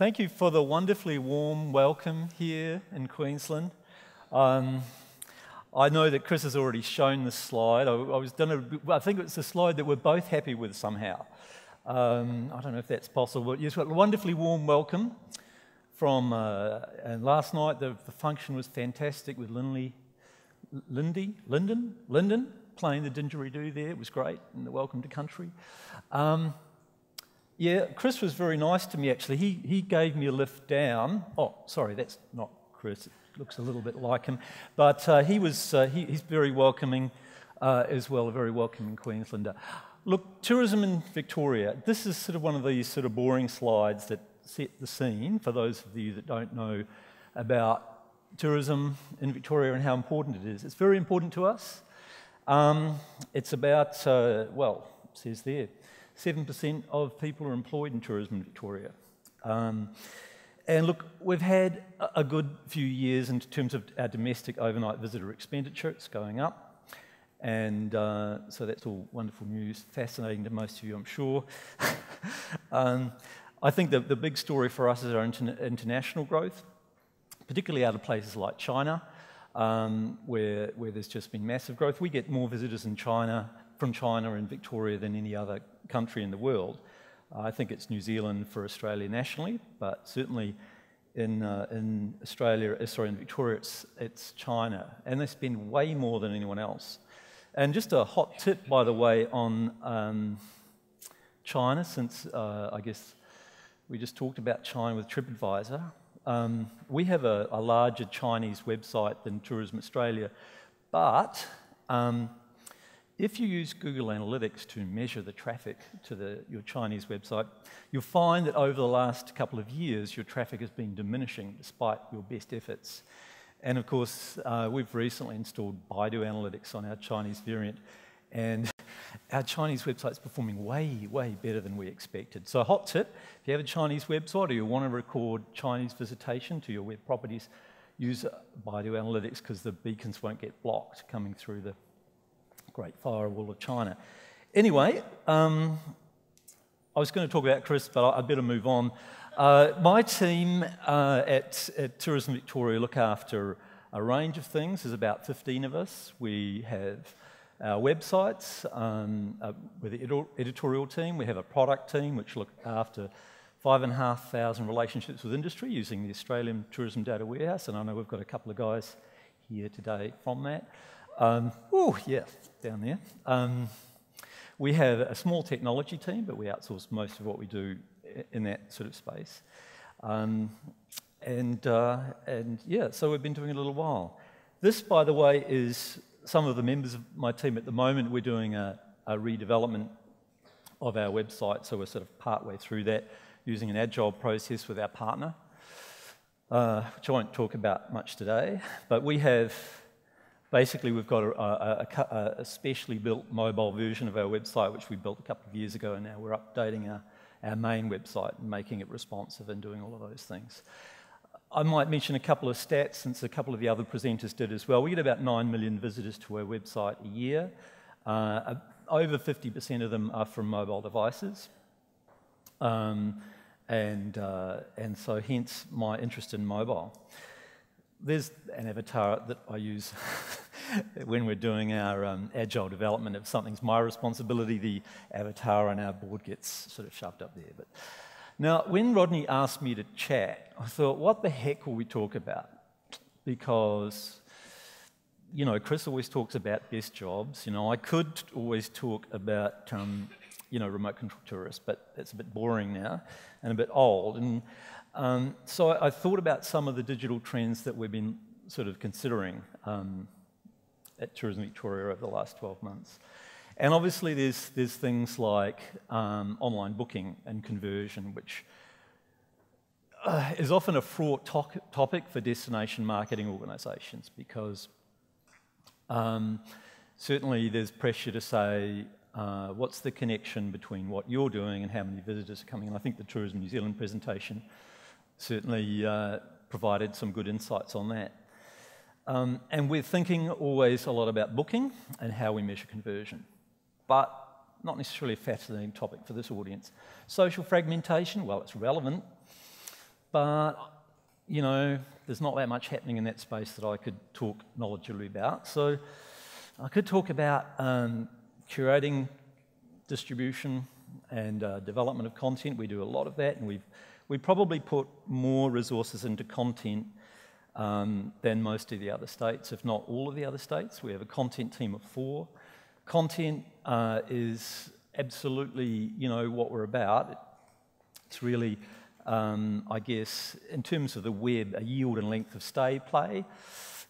Thank you for the wonderfully warm welcome here in Queensland. I know that Chris has already shown this slide. I think it's a slide that we're both happy with somehow. I don't know if that's possible, but yes, a wonderfully warm welcome from, and last night the function was fantastic with Lyndon playing the didgeridoo there. It was great, and the welcome to country. Yeah, Chris was very nice to me actually. He gave me a lift down. Oh, sorry, that's not Chris. It looks a little bit like him, but he's very welcoming as well, a very welcoming Queenslander. Look, tourism in Victoria. This is sort of one of these sort of boring slides that set the scene for those of you that don't know about tourism in Victoria and how important it is. It's very important to us. It's about, well, it says there, 7% of people are employed in tourism in Victoria. And look, we've had a good few years in terms of our domestic overnight visitor expenditure. It's going up. And so that's all wonderful news, fascinating to most of you, I'm sure. I think the big story for us is our international growth, particularly out of places like China, where there's just been massive growth. We get more visitors from China in Victoria than any other country in the world. I think it's New Zealand for Australia nationally, but certainly in Australia, in Victoria, it's China, and they spend way more than anyone else. And just a hot tip, by the way, on China, since I guess we just talked about China with TripAdvisor. We have a larger Chinese website than Tourism Australia, but if you use Google Analytics to measure the traffic to your Chinese website, you'll find that over the last couple of years, your traffic has been diminishing despite your best efforts. And of course, we've recently installed Baidu Analytics on our Chinese variant, and our Chinese website's performing way, way better than we expected. So a hot tip, if you have a Chinese website or you want to record Chinese visitation to your web properties, use Baidu Analytics because the beacons won't get blocked coming through the Great Firewall of China. Anyway, I was going to talk about Chris, but I better move on. My team at Tourism Victoria look after a range of things. There's about 15 of us. We have our websites with the editorial team. We have a product team which look after 5,500 relationships with industry using the Australian Tourism Data Warehouse, and I know we've got a couple of guys here today from that. Oh, yeah, down there. We have a small technology team, but we outsource most of what we do in that sort of space. And yeah, so we've been doing it a little while. This, by the way, is some of the members of my team at the moment. We're doing a redevelopment of our website, so we're sort of partway through that using an agile process with our partner, which I won't talk about much today, but we have basically, we've got a specially built mobile version of our website, which we built a couple of years ago, and now we're updating our main website and making it responsive and doing all of those things. I might mention a couple of stats, since a couple of the other presenters did as well. We get about 9 million visitors to our website a year. Over 50% of them are from mobile devices. And so hence my interest in mobile. There's an avatar that I use when we're doing our agile development. If something's my responsibility, the avatar on our board gets sort of shoved up there. But now, when Rodney asked me to chat, I thought, what the heck will we talk about? Because, you know, Chris always talks about best jobs. You know, I could always talk about, you know, remote control tourists, but it's a bit boring now and a bit old. And so I thought about some of the digital trends that we've been sort of considering at Tourism Victoria over the last 12 months. And obviously there's things like online booking and conversion, which is often a fraught topic for destination marketing organisations, because certainly there's pressure to say, what's the connection between what you're doing and how many visitors are coming in? I think the Tourism New Zealand presentation certainly provided some good insights on that. And we're thinking always a lot about booking and how we measure conversion, but not necessarily a fascinating topic for this audience. Social fragmentation, well, it's relevant, but, you know, there's not that much happening in that space that I could talk knowledgeably about. So I could talk about curating, distribution, and development of content. We do a lot of that, and we probably put more resources into content than most of the other states, if not all of the other states. We have a content team of 4. Content is absolutely, you know, what we're about. It's really, I guess, in terms of the web, a yield and length of stay play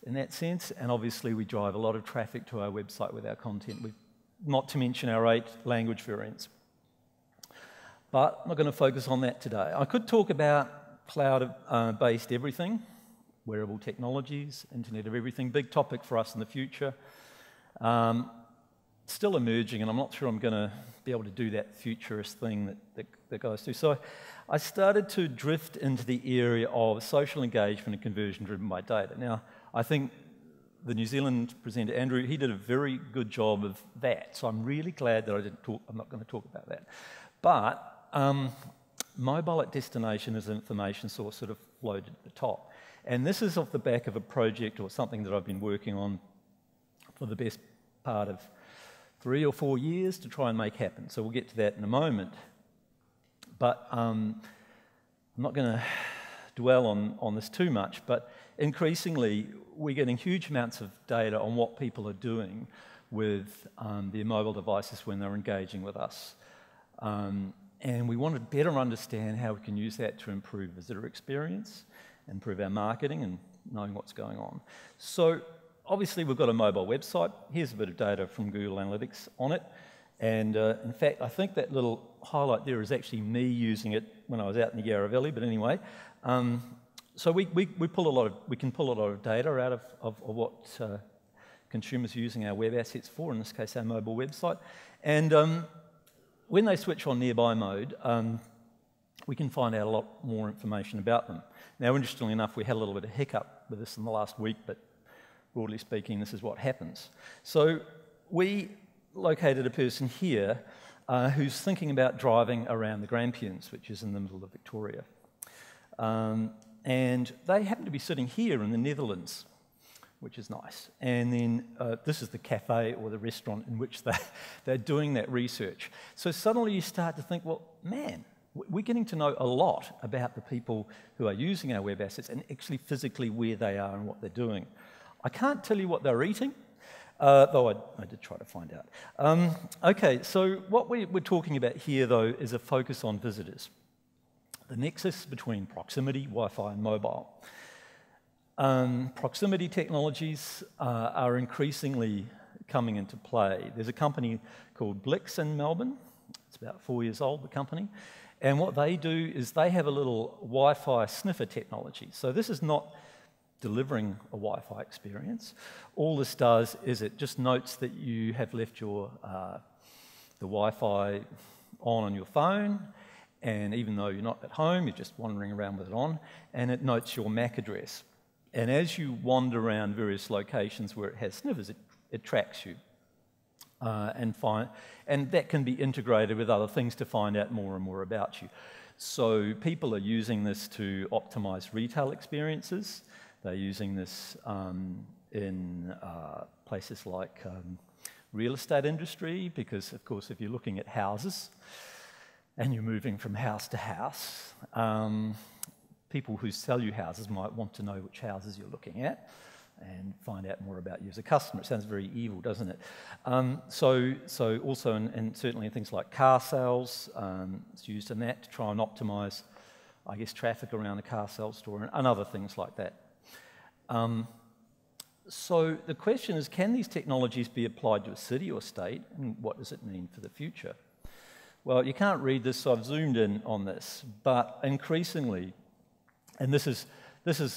in that sense. And obviously we drive a lot of traffic to our website with our content, not to mention our 8 language variants. But I'm not going to focus on that today. I could talk about cloud-based everything, wearable technologies, Internet of Everything, big topic for us in the future. Still emerging, and I'm not sure I'm going to be able to do that futurist thing that guys do. So I started to drift into the area of social engagement and conversion driven by data. Now, I think the New Zealand presenter, Andrew, he did a very good job of that. So I'm really glad that I'm not going to talk about that. But mobile at destination as an information source sort of floated at the top. And this is off the back of a project or something that I've been working on for the best part of 3 or 4 years to try and make happen. So we'll get to that in a moment. But I'm not going to dwell on this too much, but increasingly we're getting huge amounts of data on what people are doing with their mobile devices when they're engaging with us. And we want to better understand how we can use that to improve visitor experience, improve our marketing and knowing what's going on. So obviously we've got a mobile website. Here's a bit of data from Google Analytics on it. And in fact, I think that little highlight there is actually me using it when I was out in the Yarra Valley, but anyway. So we can pull a lot of data out of what consumers are using our web assets for, in this case our mobile website. And when they switch on nearby mode, we can find out a lot more information about them. Now, interestingly enough, we had a little bit of hiccup with this in the last week, but broadly speaking, this is what happens. So we located a person here who's thinking about driving around the Grampians, which is in the middle of Victoria. And they happen to be sitting here in the Netherlands, which is nice. And then this is the cafe or the restaurant in which they're doing that research. So suddenly you start to think, well, man, we're getting to know a lot about the people who are using our web assets and actually physically where they are and what they're doing. I can't tell you what they're eating, though I did try to find out. Okay, so what we're talking about here, though, is a focus on visitors. The nexus between proximity, Wi-Fi, and mobile. Proximity technologies are increasingly coming into play. There's a company called Blix in Melbourne. It's about 4 years old, the company. And what they do is they have a little Wi-Fi sniffer technology. So this is not delivering a Wi-Fi experience. All this does is it just notes that you have left your the Wi-Fi on your phone, and even though you're not at home, you're just wandering around with it on, and it notes your MAC address. And as you wander around various locations where it has sniffers, it tracks you. And that can be integrated with other things to find out more and more about you. So people are using this to optimize retail experiences. They're using this in places like real estate industry, because of course if you're looking at houses and you're moving from house to house, people who sell you houses might want to know which houses you're looking at and find out more about you as a customer. It sounds very evil, doesn't it? So also, and certainly in things like car sales, it's used in that to try and optimise, I guess, traffic around the car sales store and other things like that. So the question is, can these technologies be applied to a city or state, and what does it mean for the future? Well, you can't read this, so I've zoomed in on this, but increasingly, and this is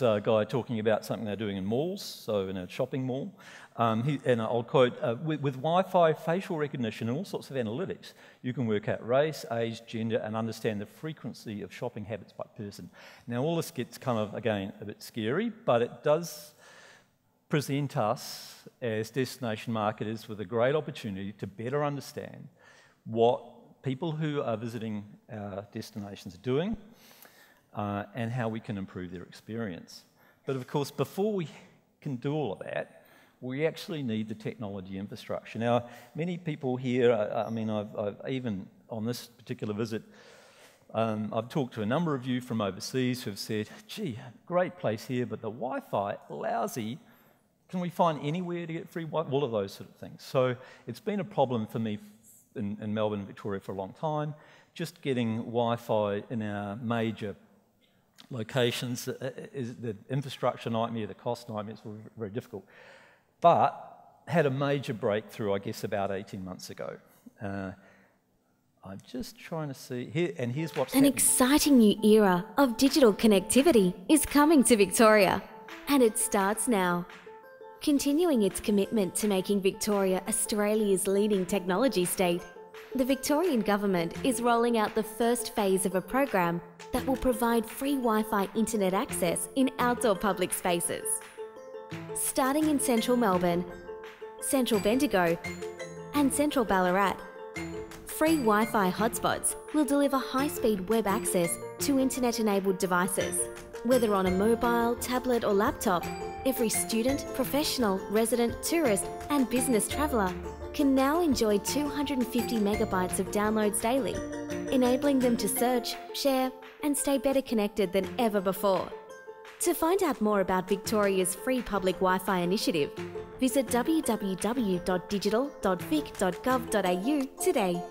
a guy talking about something they're doing in malls, so in a shopping mall. And I'll quote, with Wi-Fi, facial recognition and all sorts of analytics, you can work out race, age, gender, and understand the frequency of shopping habits by person. Now, all this gets kind of, again, a bit scary, but it does present us as destination marketers with a great opportunity to better understand what people who are visiting our destinations are doing, and how we can improve their experience. But of course, before we can do all of that, we actually need the technology infrastructure. Now, many people here, I mean, I've even on this particular visit, I've talked to a number of you from overseas who have said, gee, great place here, but the Wi-Fi, lousy. Can we find anywhere to get free Wi-Fi? All of those sort of things. So it's been a problem for me in Melbourne and Victoria for a long time. Just getting Wi-Fi in our major locations is the infrastructure nightmare, the cost nightmare, it's very difficult. But had a major breakthrough, I guess, about 18 months ago. I'm just trying to see here, and here's what's happening. An exciting new era of digital connectivity is coming to Victoria, and it starts now. Continuing its commitment to making Victoria Australia's leading technology state, the Victorian Government is rolling out the first phase of a program that will provide free Wi-Fi internet access in outdoor public spaces. Starting in central Melbourne, central Bendigo and central Ballarat, free Wi-Fi hotspots will deliver high-speed web access to internet-enabled devices. Whether on a mobile, tablet or laptop, every student, professional, resident, tourist and business traveller can now enjoy 250 megabytes of downloads daily, enabling them to search, share and stay better connected than ever before. To find out more about Victoria's free public Wi-Fi initiative, visit www.digital.vic.gov.au today.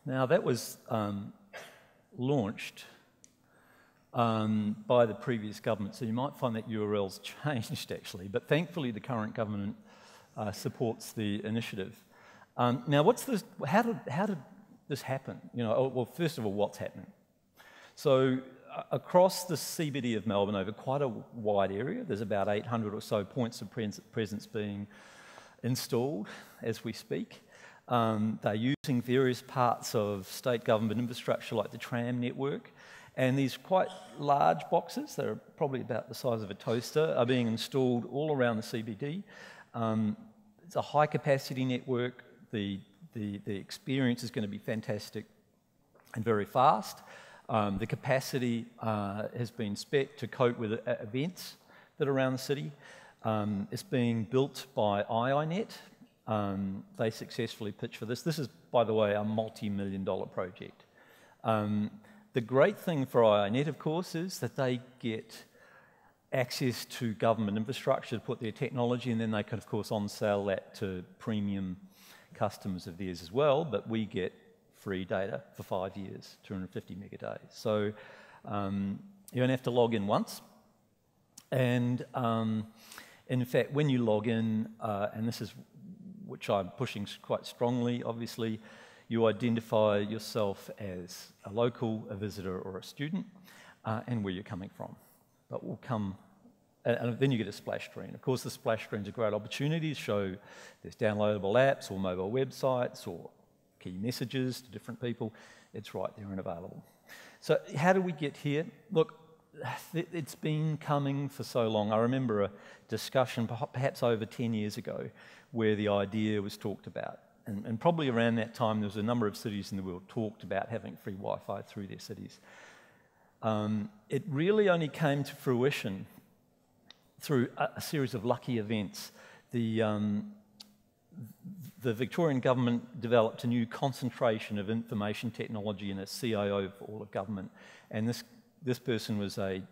Now that was launched by the previous government, so you might find that URL's changed actually, but thankfully the current government supports the initiative. Now what's this, how did this happen? You know, well, first of all, what's happening? So across the CBD of Melbourne over quite a wide area, there's about 800 or so points of presence being installed as we speak. They're using various parts of state government infrastructure like the tram network, and these quite large boxes, that are probably about the size of a toaster, are being installed all around the CBD. It's a high capacity network. The experience is going to be fantastic and very fast. The capacity has been spec'd to cope with events that are around the city. It's being built by IFITT. They successfully pitched for this. This is, by the way, a multi-million-dollar project. The great thing for IFITT, of course, is that they get access to government infrastructure to put their technology, and then they can, of course, on-sell that to premium customers of theirs as well, but we get free data for 5 years, 250 meg a day. So you don't have to log in once. And in fact, when you log in, and this is which I'm pushing quite strongly, obviously, you identify yourself as a local, a visitor or a student, and where you're coming from. But we'll come, and then you get a splash screen. Of course, the splash screen is a great opportunity to show there's downloadable apps or mobile websites or key messages to different people. It's right there and available. So how do we get here? Look, it's been coming for so long. I remember a discussion perhaps over 10 years ago where the idea was talked about. And probably around that time there was a number of cities in the world talked about having free Wi-Fi through their cities. It really only came to fruition through a series of lucky events. The Victorian government developed a new concentration of information technology and a CIO for all of government. And this person was I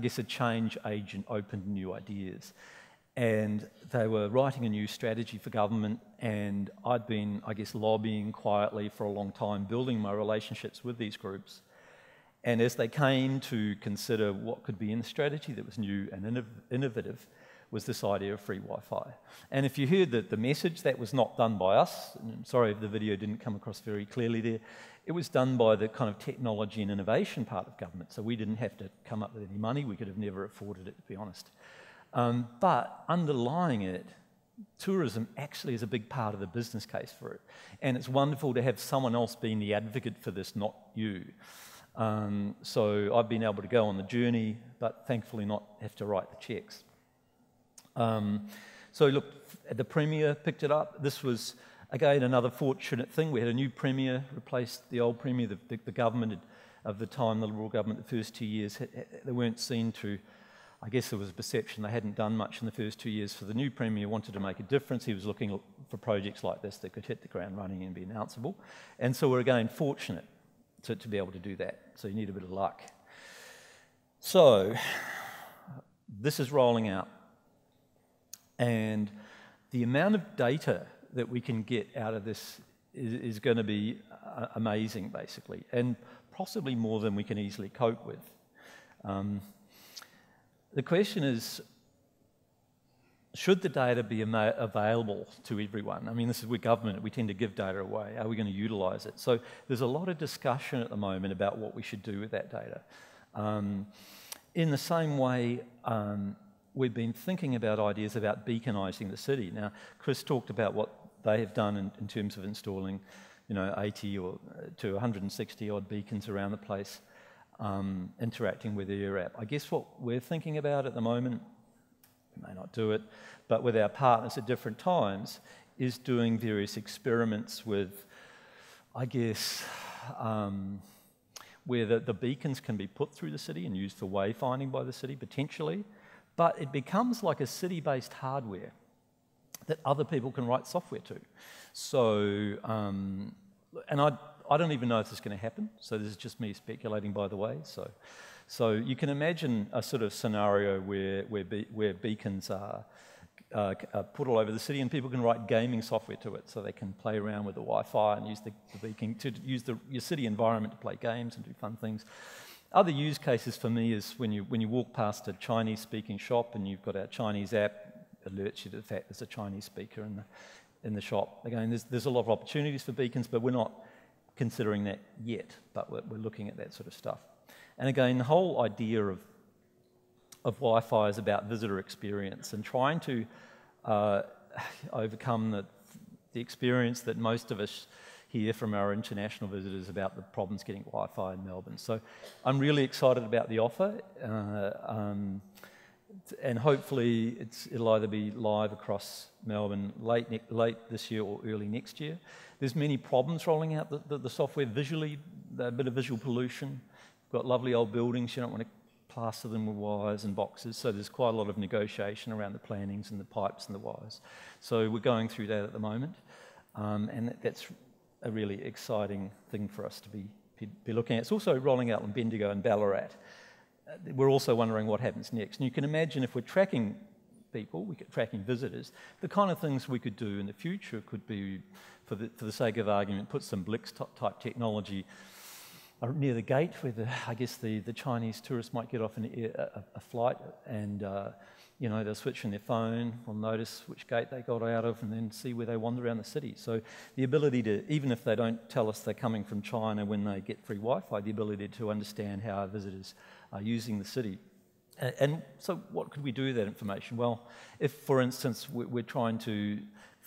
guess a change agent open to new ideas. And they were writing a new strategy for government, and I'd been, I guess, lobbying quietly for a long time, building my relationships with these groups. And as they came to consider what could be in the strategy that was new and innovative, was this idea of free Wi-Fi. And if you heard the message, that was not done by us. And I'm sorry if the video didn't come across very clearly there. It was done by the kind of technology and innovation part of government. So we didn't have to come up with any money. We could have never afforded it, to be honest. But underlying it, tourism actually is a big part of the business case for it. And it's wonderful to have someone else being the advocate for this, not you. So I've been able to go on the journey, but thankfully not have to write the checks. So look, the Premier picked it up. This was Again, another fortunate thing, we had a new Premier, replaced the old Premier. The government of the time, the Liberal government, the first 2 years, they weren't seen to, I guess there was a perception they hadn't done much in the first 2 years. So the new Premier wanted to make a difference. He was looking for projects like this that could hit the ground running and be announceable. And so we're again fortunate to be able to do that. So you need a bit of luck. So this is rolling out. And the amount of data that we can get out of this is going to be amazing, basically, and possibly more than we can easily cope with. The question is, should the data be available to everyone? I mean, this is with government, we tend to give data away. Are we going to utilise it? So there's a lot of discussion at the moment about what we should do with that data. In the same way, we've been thinking about ideas about beaconising the city. Now, Chris talked about what they have done in terms of installing, 80 or to 160 odd beacons around the place, interacting with their app. I guess what we're thinking about at the moment, we may not do it, but with our partners at different times, is doing various experiments with, I guess, where the beacons can be put through the city and used for wayfinding by the city, potentially, but it becomes like a city-based hardware that other people can write software to. So, and I don't even know if this is going to happen, so this is just me speculating, by the way. So you can imagine a sort of scenario where beacons are put all over the city and people can write gaming software to it, so they can play around with the Wi-Fi and use the beacon to use your city environment to play games and do fun things. Other use cases for me is when you walk past a Chinese-speaking shop and you've got our Chinese app, alerts you to the fact there's a Chinese speaker in the shop. Again, there's a lot of opportunities for beacons, but we're not considering that yet, but we're looking at that sort of stuff. And again, the whole idea of Wi-Fi is about visitor experience and trying to overcome the experience that most of us hear from our international visitors about the problems getting Wi-Fi in Melbourne. So I'm really excited about the offer. And hopefully it'll either be live across Melbourne late this year or early next year. There's many problems rolling out the software visually, a bit of visual pollution. We've got lovely old buildings, you don't want to plaster them with wires and boxes, so there's quite a lot of negotiation around the plannings and the pipes and the wires. So we're going through that at the moment, and that's a really exciting thing for us to be looking at. It's also rolling out in Bendigo and Ballarat. We're also wondering what happens next. And you can imagine if we're tracking people, we're tracking visitors, the kind of things we could do in the future could be, for the sake of argument, put some Blix-type technology near the gate where I guess the Chinese tourists might get off a flight and they'll switch on their phone, we'll notice which gate they got out of and then see where they wander around the city. So the ability to, even if they don't tell us they're coming from China when they get free Wi-Fi, the ability to understand how our visitors are using the city. And so what could we do with that information? Well, if, for instance, we're trying to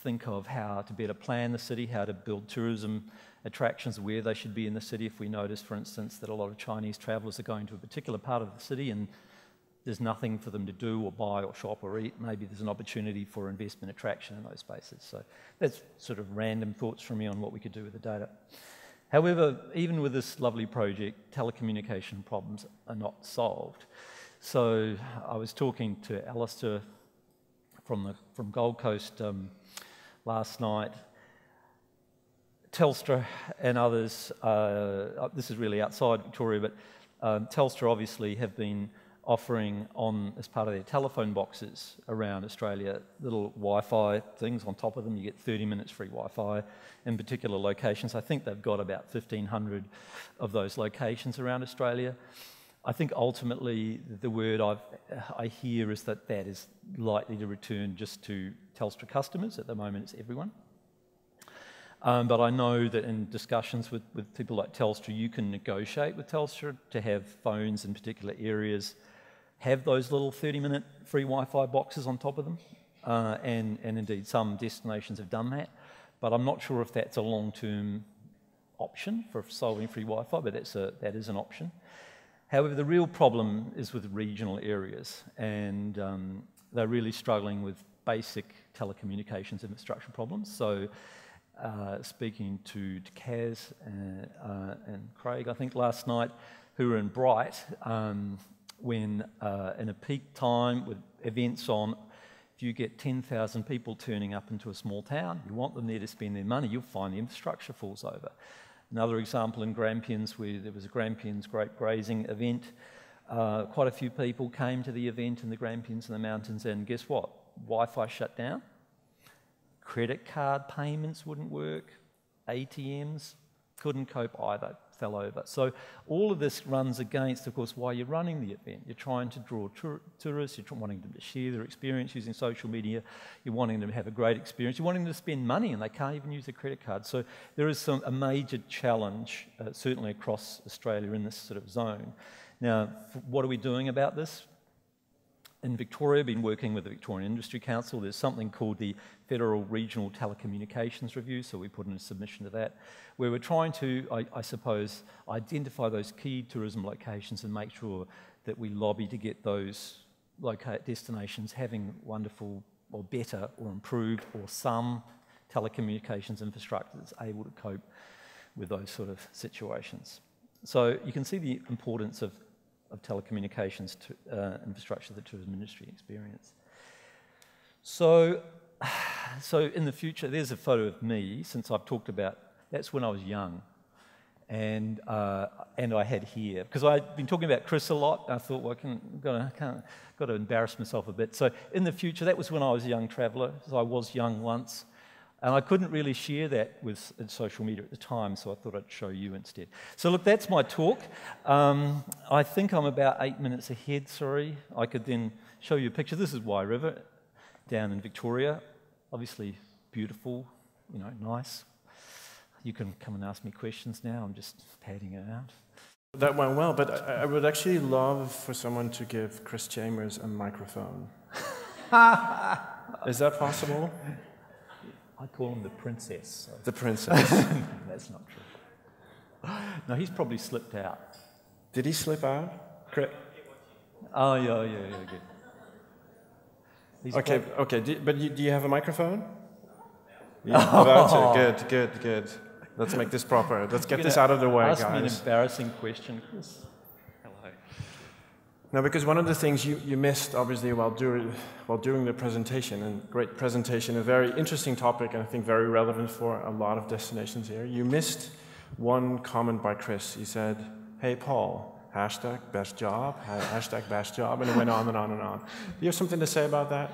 think of how to better plan the city, how to build tourism attractions, where they should be in the city. If we notice, for instance, that a lot of Chinese travellers are going to a particular part of the city and there's nothing for them to do or buy or shop or eat, maybe there's an opportunity for investment attraction in those spaces. So that's sort of random thoughts from me on what we could do with the data. However, even with this lovely project, telecommunication problems are not solved. So I was talking to Alistair from Gold Coast last night. Telstra and others, this is really outside Victoria, but Telstra obviously have been offering as part of their telephone boxes around Australia, little Wi-Fi things on top of them. You get 30 minutes free Wi-Fi in particular locations. I think they've got about 1,500 of those locations around Australia. I think ultimately the word I hear is that is likely to return just to Telstra customers. At the moment it's everyone. But I know that in discussions with people like Telstra, you can negotiate with Telstra to have phones in particular areas have those little 30-minute free Wi-Fi boxes on top of them. And indeed, some destinations have done that. But I'm not sure if that's a long-term option for solving free Wi-Fi, but that is an option. However, the real problem is with regional areas, and they're really struggling with basic telecommunications infrastructure problems. So speaking to Kaz and Craig, I think last night, who were in Bright, when in a peak time with events on, if you get 10,000 people turning up into a small town, you want them there to spend their money, you'll find the infrastructure falls over. Another example in Grampians, where there was a Grampians grape grazing event. Quite a few people came to the event in the Grampians in the mountains, and guess what? Wi-Fi shut down. Credit card payments wouldn't work. ATMs couldn't cope either, fell over. So all of this runs against, of course, why you're running the event. You're trying to draw tourists, you're wanting them to share their experience using social media, you're wanting them to have a great experience, you're wanting them to spend money, and they can't even use their credit card. So there is a major challenge, certainly across Australia in this sort of zone. Now, what are we doing about this? In Victoria, I've been working with the Victorian Industry Council. There's something called the Federal Regional Telecommunications Review, so we put in a submission to that, where we're trying to, I suppose, identify those key tourism locations and make sure that we lobby to get those destinations having wonderful or better or improved or some telecommunications infrastructure that's able to cope with those sort of situations. So you can see the importance of telecommunications infrastructure that the tourism industry experience. So in the future, there's a photo of me, since I've talked about, that's when I was young, and I had hair, because I'd been talking about Chris a lot, and I thought, well, got to embarrass myself a bit. So in the future, that was when I was a young traveller, so I was young once. And I couldn't really share that with social media at the time, so I thought I'd show you instead. So look, that's my talk. I think I'm about 8 minutes ahead, sorry. I could then show you a picture. This is Wye River down in Victoria. Obviously beautiful, you know, nice. You can come and ask me questions now. I'm just padding it out. That went well, but I would actually love for someone to give Chris Chambers a microphone. Is that possible? I call him the princess. So. The princess. That's not true. No, he's probably slipped out. Did he slip out? Oh, yeah, good. He's Okay, do you have a microphone? Yeah, about to. Good. Let's make this proper. Let's get this out of the way, guys. Ask me an embarrassing question, Chris. Hello. No, because one of the things you missed, obviously, while doing the presentation, and great presentation, a very interesting topic, and I think very relevant for a lot of destinations here. You missed one comment by Chris. He said, "Hey, Paul, hashtag best job, hashtag best job," and it went on and on and on. Do you have something to say about that?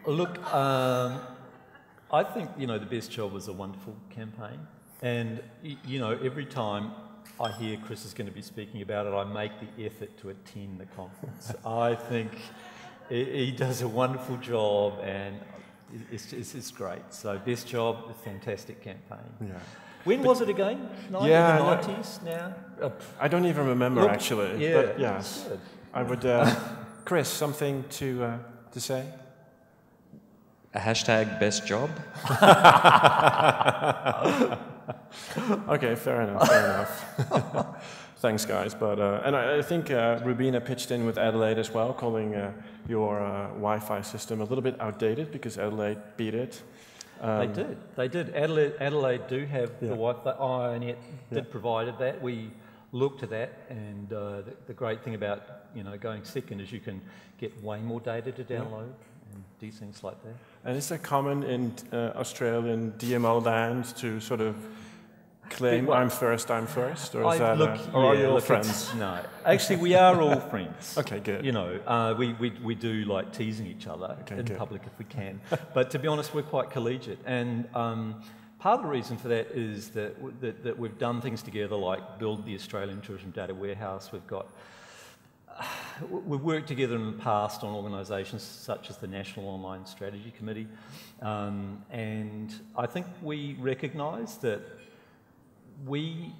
Look, I think, you know, the best job was a wonderful campaign, and you know, every time I hear Chris is going to be speaking about it, I make the effort to attend the conference. I think he does a wonderful job, and it's great. So best job, a fantastic campaign. Yeah. When was it again? The 90s now? I don't even remember, actually. Yeah, but yes, good. I would. Chris, something to say? A hashtag best job. Okay, fair enough. Thanks, guys. But and I think Rubina pitched in with Adelaide as well, calling your Wi-Fi system a little bit outdated because Adelaide beat it. They did. Adelaide do have the Wi-Fi. IFITT did provided that. We looked at that, and the great thing about, you know, going second is you can get way more data to download and do things like that. And is that common in Australian DMO land to sort of claim I'm first, or is that or are you all friends? No, actually we are all friends. Okay, good. You know, we do like teasing each other in public if we can, but to be honest, we're quite collegiate, and part of the reason for that is that we've done things together, like build the Australian Tourism Data Warehouse. We've worked together in the past on organisations such as the National Online Strategy Committee, and I think we recognise that we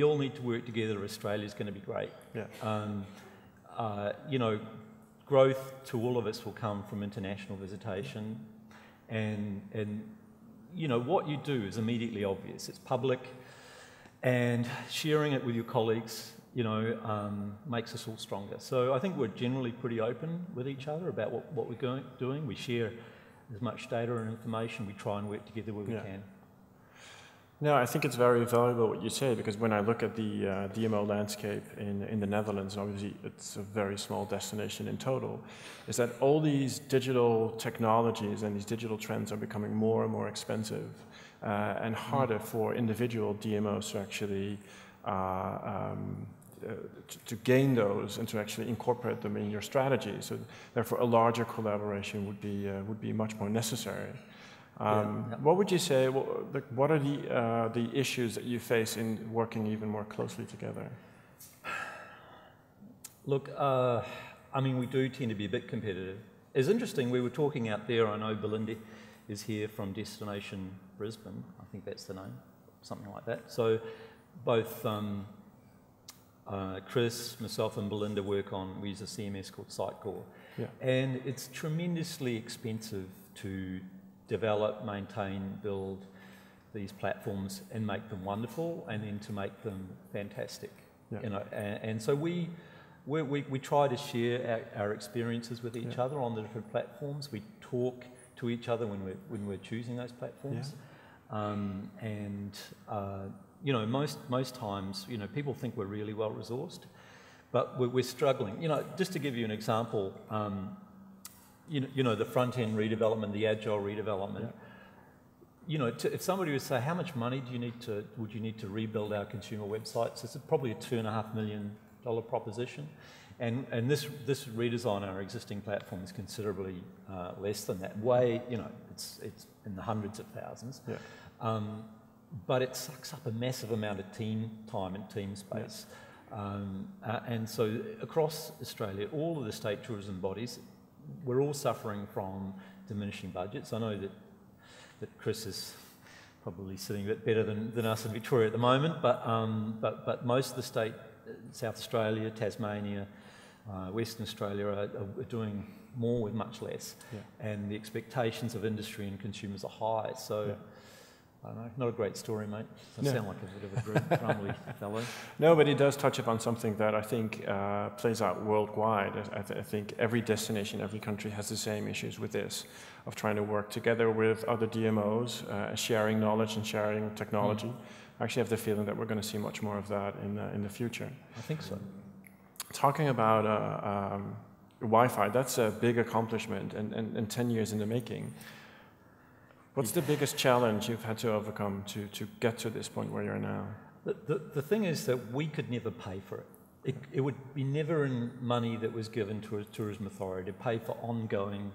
all need to work together. Australia's going to be great. Yeah. You know, growth to all of us will come from international visitation, and you know, what you do is immediately obvious. It's public, and sharing it with your colleagues, you know, makes us all stronger. So I think we're generally pretty open with each other about what we're doing. We share as much data and information. We try and work together where we can. No, I think it's very valuable what you say, because when I look at the DMO landscape in the Netherlands, and obviously it's a very small destination in total, is that all these digital technologies and these digital trends are becoming more and more expensive and harder for individual DMOs to actually to gain those and to actually incorporate them in your strategy. So therefore, a larger collaboration would be much more necessary. What would you say? What are the issues that you face in working even more closely together? Look, I mean, we do tend to be a bit competitive. It's interesting. We were talking out there. I know Belinda is here from Destination Brisbane. I think that's the name, something like that. So both Chris, myself, and Belinda work on. We use a CMS called Sitecore, and it's tremendously expensive to develop, maintain, build these platforms and make them wonderful, and then to make them fantastic. You know, and so we try to share our experiences with each other on the different platforms. We talk to each other when we're choosing those platforms, you know, most times, you know, people think we're really well resourced, but we're struggling. You know, just to give you an example. You know, the front-end redevelopment, the agile redevelopment. You know, if somebody would say, how much money would you need to rebuild our consumer websites? It's probably a $2.5 million proposition, and this redesign our existing platform is considerably less than that. You know, it's in the hundreds of thousands. But it sucks up a massive amount of team time and team space, and so across Australia, all of the state tourism bodies, we're all suffering from diminishing budgets. I know that Chris is probably sitting a bit better than us in Victoria at the moment, but most of the state, South Australia, Tasmania, Western Australia are doing more with much less, and the expectations of industry and consumers are high. So. I don't know, not a great story, mate. I sound like a bit of a grumbly fellow. No, but it does touch upon something that I think plays out worldwide. I think every destination, every country has the same issues with this, of trying to work together with other DMOs, sharing knowledge and sharing technology. I actually have the feeling that we're going to see much more of that in the future. I think so. Talking about Wi-Fi, that's a big accomplishment and 10 years in the making. What's the biggest challenge you've had to overcome to get to this point where you're now? The thing is that we could never pay for it. It would be never in money that was given to a tourism authority to pay for ongoing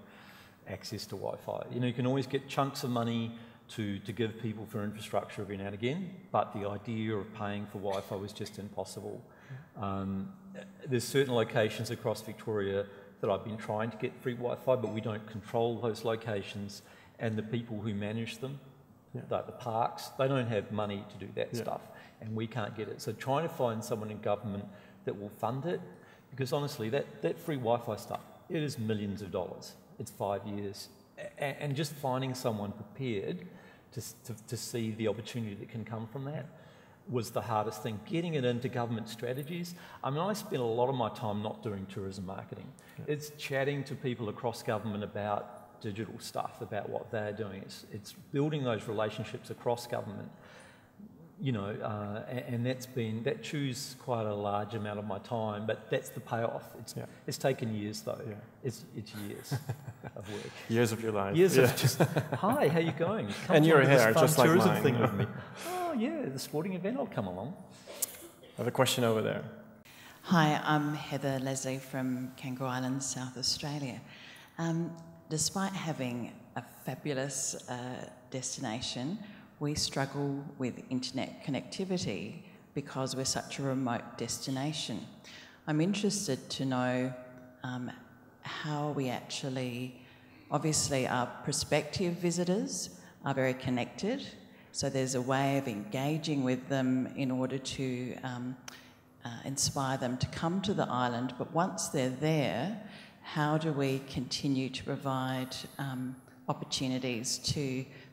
access to Wi-Fi. You know, you can always get chunks of money to give people for infrastructure every now and again, but the idea of paying for Wi-Fi was just impossible. There's certain locations across Victoria that I've been trying to get free Wi-Fi, but we don't control those locations. And the people who manage them, like the parks, they don't have money to do that stuff, and we can't get it. So trying to find someone in government that will fund it, because honestly, that free Wi-Fi stuff, it is millions of dollars. It's 5 years, and just finding someone prepared to see the opportunity that can come from that was the hardest thing. Getting it into government strategies. I mean, I spent a lot of my time not doing tourism marketing. It's chatting to people across government about digital stuff, about what they're doing. It's building those relationships across government, you know, and that chews quite a large amount of my time, but that's the payoff. It's taken years though. It's years of work. Years of your life. Years of just, hi, how you going? Come and your hair, just like tourism mine. Thing with me. Oh yeah, the sporting event, I'll come along. I have a question over there. Hi, I'm Heather Leslie from Kangaroo Island, South Australia. Despite having a fabulous destination, we struggle with internet connectivity because we're such a remote destination. I'm interested to know how we actually, obviously our prospective visitors are very connected, so there's a way of engaging with them in order to inspire them to come to the island, but once they're there, how do we continue to provide opportunities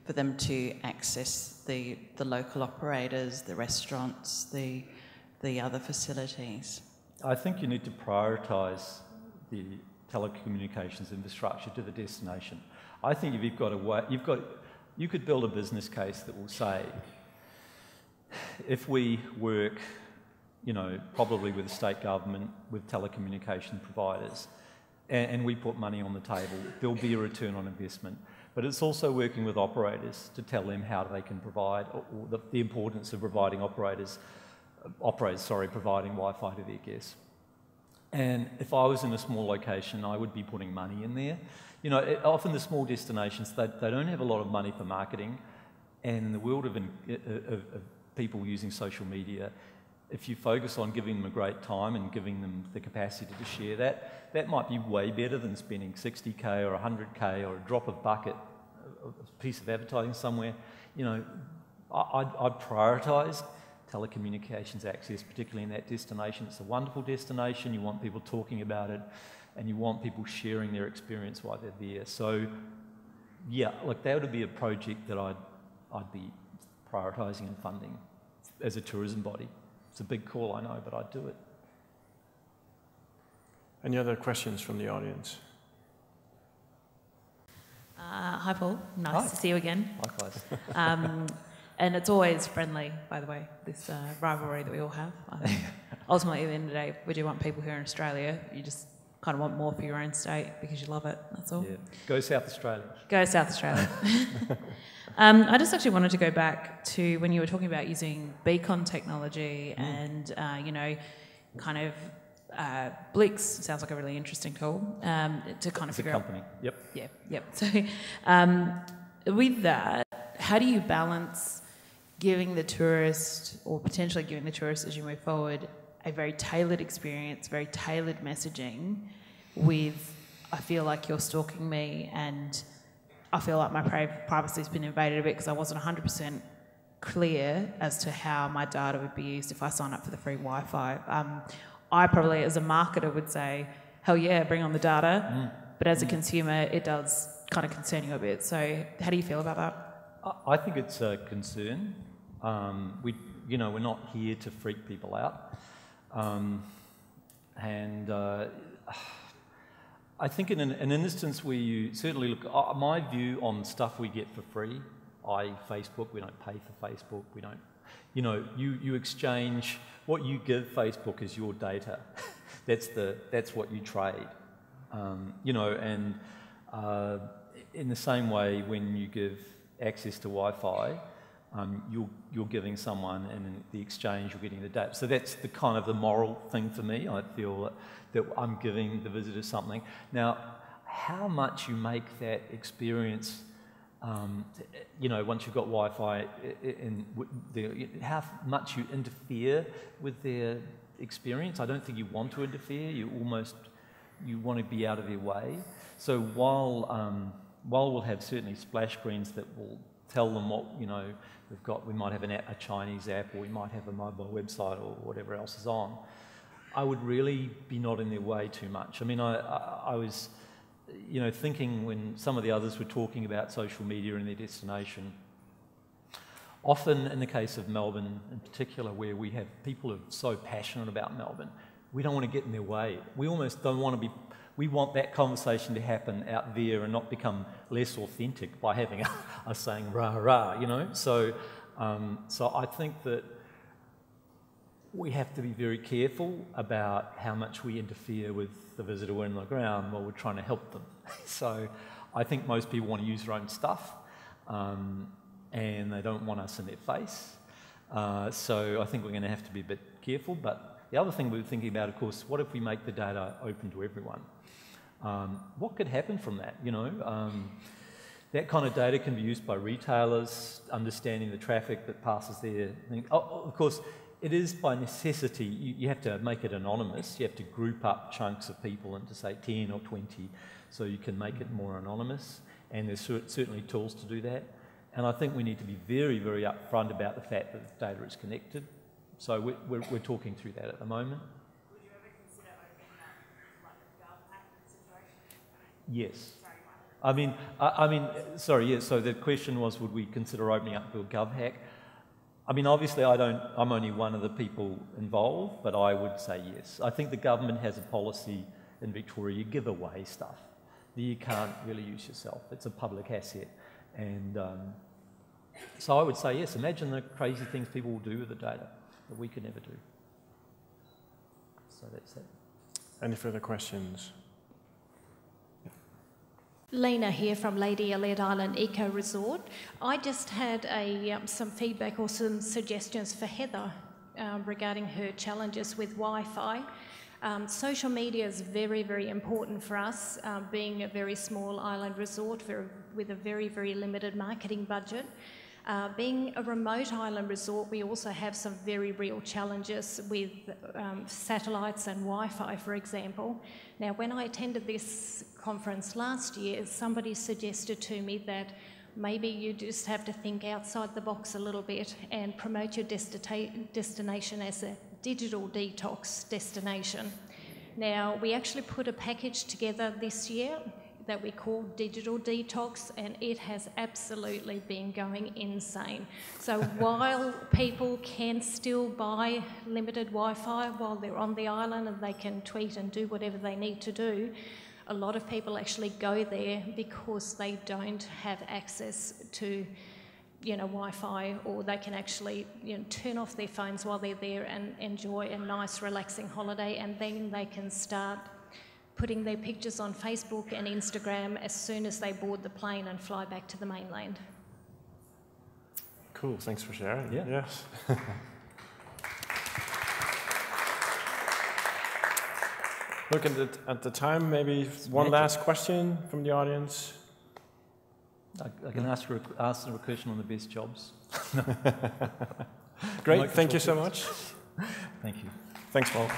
for them to access the local operators, the restaurants, the other facilities? I think you need to prioritise the telecommunications infrastructure to the destination. I think if you've got a way, you could build a business case that will say, if we work, you know, probably with the state government, with telecommunication providers, and we put money on the table, there'll be a return on investment. But it's also working with operators to tell them how they can provide, or the importance of providing providing Wi-Fi to their guests. And if I was in a small location, I would be putting money in there. You know, often the small destinations, they don't have a lot of money for marketing. And in the world of people using social media, if you focus on giving them a great time and giving them the capacity to share that, that might be way better than spending 60K or 100K or a drop of bucket, a piece of advertising somewhere. You know, I'd prioritise telecommunications access, particularly in that destination. It's a wonderful destination. You want people talking about it, and you want people sharing their experience while they're there. So, yeah, look, that would be a project that I'd be prioritising and funding as a tourism body. It's a big call, I know, but I'd do it. Any other questions from the audience? Hi, Paul. Nice to see you again. Likewise. And it's always friendly, by the way, this rivalry that we all have. Ultimately, at the end of the day, we do want people here in Australia. You just kind of want more for your own state because you love it, that's all. Yeah. Go South Australia. Go South Australia. I just actually wanted to go back to when you were talking about using beacon technology and, you know, kind of Blix sounds like a really interesting tool to kind of figure out. It's a company, yep. Yeah, yep. So with that, how do you balance giving the tourist, or potentially giving the tourist as you move forward, a very tailored experience, very tailored messaging with, I feel like you're stalking me and I feel like my privacy's been invaded a bit because I wasn't 100% clear as to how my data would be used if I sign up for the free Wi-Fi. I probably, as a marketer, would say, hell yeah, bring on the data. But as a consumer, it does kind of concern you a bit. So how do you feel about that? I think it's a concern. You know, we're not here to freak people out. I think in an instance where you certainly look, my view on stuff we get for free, Facebook, we don't pay for Facebook, we don't, you know, you exchange, what you give Facebook is your data. That's what you trade. You know, and in the same way, when you give access to Wi-Fi, you're giving someone, and in the exchange you're getting the data. So that's the kind of the moral thing for me. I feel that I'm giving the visitor something. Now, how much you make that experience, you know, once you've got Wi-Fi, how much you interfere with their experience. I don't think you want to interfere. You want to be out of their way. So while we'll have certainly splash screens that will tell them what, you know, we might have a Chinese app, or we might have a mobile website, or whatever else is on, I would really be not in their way too much. I mean, I was, you know, thinking when some of the others were talking about social media and their destination, often in the case of Melbourne in particular, where we have people who are so passionate about Melbourne, we don't want to get in their way. We almost don't want to be, we want that conversation to happen out there and not become less authentic by having us saying rah rah, you know. So I think that we have to be very careful about how much we interfere with the visitor on the ground while we're trying to help them. So I think most people want to use their own stuff, and they don't want us in their face. So I think we're going to have to be a bit careful. But the other thing we were thinking about, of course, what if we make the data open to everyone? What could happen from that? You know, that kind of data can be used by retailers, understanding the traffic that passes there. Of course, it is by necessity, you have to make it anonymous. You have to group up chunks of people into, say, 10 or 20, so you can make it more anonymous. And there's certainly tools to do that. And I think we need to be very, very upfront about the fact that the data is connected. So we're talking through that at the moment. Would you ever consider opening that like a Gov app situation? Yes. I mean, sorry, yes, so the question was, would we consider opening up to a Gov hack? I mean, obviously I'm only one of the people involved, but I would say yes. I think the government has a policy in Victoria, you give away stuff that you can't really use yourself. It's a public asset. And So I would say yes, imagine the crazy things people will do with the data that we could never do. So that's it. Any further questions? Lena here from Lady Aled Island Eco Resort. I just had some feedback or some suggestions for Heather regarding her challenges with Wi-Fi. Social media is very, very important for us, being a very small island resort with a very, very limited marketing budget. Being a remote island resort, we also have some very real challenges with satellites and Wi-Fi, for example. Now, when I attended this conference last year, somebody suggested to me that maybe you just have to think outside the box a little bit and promote your destination as a digital detox destination. Now, we actually put a package together this year that we call Digital Detox, and it has absolutely been going insane. So while people can still buy limited Wi-Fi while they're on the island and they can tweet and do whatever they need to do, a lot of people actually go there because they don't have access to Wi-Fi, or they can actually turn off their phones while they're there and enjoy a nice relaxing holiday, and then they can start putting their pictures on Facebook and Instagram as soon as they board the plane and fly back to the mainland. Cool, thanks for sharing. Yeah. Yes. Look, at the time, maybe one last question from the audience. I can ask a question on the best jobs. Great, thank you so much. Thank you. Thanks, Paul.